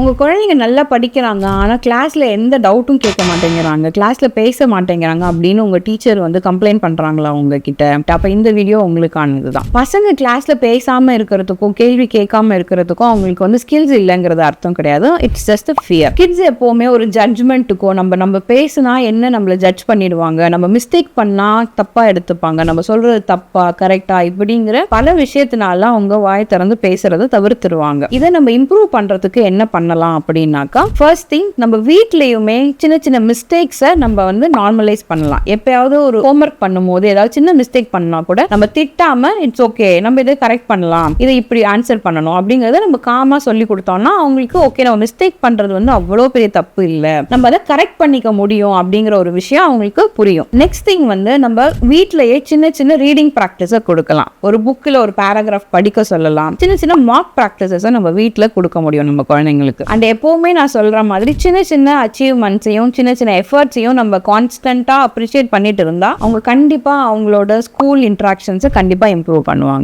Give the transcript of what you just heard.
உங்க குழந்தைங்க நல்லா படிக்கிறாங்க. ஆனா கிளாஸ்ல எந்த டவுட்டும் கேட்க மாட்டேங்கிறாங்க. கிளாஸ்ல பேச மாட்டேங்கிறாங்க அப்படின்னு உங்க டீச்சர் வந்து கம்ப்ளைண்ட் பண்றாங்களா உங்ககிட்ட? அப்ப இந்த வீடியோ உங்களுக்கானது தான். பசங்க கிளாஸ்ல பேசாம இருக்கிறதுக்கும், கேள்வி கேட்காம இருக்கிறதுக்கும் அவங்களுக்கு வந்து ஸ்கில்ஸ் இல்லைங்கிறது அர்த்தம் கிடையாது. It's just a fear. Kids எப்பவுமே ஒரு ஜட்ஜ்மெண்ட்டுக்கோ நம்ம பேசினா என்ன நம்மள ஜட்ஜ் பண்ணிடுவாங்க, நம்ம மிஸ்டேக் பண்ணா தப்பா எடுத்துப்பாங்க, நம்ம சொல்றது தப்பா கரெக்டா இப்படிங்கிற பல விஷயத்தினால அவங்க வாய் திறந்து பேசுறதை தவிர்த்துருவாங்க. இதை நம்ம இம்ப்ரூவ் பண்றதுக்கு என்ன பண்ணலாம் அப்படின்னாக்கா, ஃபர்ஸ்ட் திங் நம்ம வீட்லயுமே சின்ன சின்ன மிஸ்டேக்ஸை நம்ம வந்து நார்மலைஸ் பண்ணலாம். எப்பயாவது ஒரு ஹோம்ஒர்க் பண்ணும்போது ஏதாவது சின்ன மிஸ்டேக் பண்ணா கூட நம்ம திட்டாம இட்ஸ் ஓகே, நம்ம இதை கரெக்ட் பண்ணலாம், இதை இப்படி ஆன்சர் பண்ணணும் அப்படிங்கறத நம்ம காமா சொல்லி கொடுத்தோம்னா அவங்களுக்கு ஓகே, நம்ம மிஸ்டேக் பண்றது வந்து அவ்வளோ பெரிய தப்பு இல்லை, நம்ம அதை கரெக்ட் பண்ணிக்க முடியும் அப்படிங்கிற ஒரு விஷயம் அவங்களுக்கு புரியும். நெக்ஸ்ட் திங் வந்து நம்ம வீட்லயே சின்ன சின்ன ரீடிங் ப்ராக்டிஸை கொடுக்கலாம். ஒரு புக்கில் ஒரு பேராகிராஃப் படிக்க சொல்லலாம். சின்ன சின்ன மார்க் ப்ராக்டிஸை நம்ம வீட்டில் கொடுக்க முடியும் நம்ம குழந்தைங்களுக்கு. அண்ட் எப்பவுமே நான் சொல்ற மாதிரி சின்ன சின்ன அச்சீவ்மெண்ட்ஸையும் சின்ன சின்ன எஃபர்ட்ஸையும் நம்ம கான்ஸ்டன்டா அப்ரிஷியேட் பண்ணிட்டு இருந்தா அவங்க கண்டிப்பா அவங்களோட ஸ்கூல் இன்ட்ராக்ஷன்ஸை கண்டிப்பா இம்ப்ரூவ் பண்ணுவாங்க.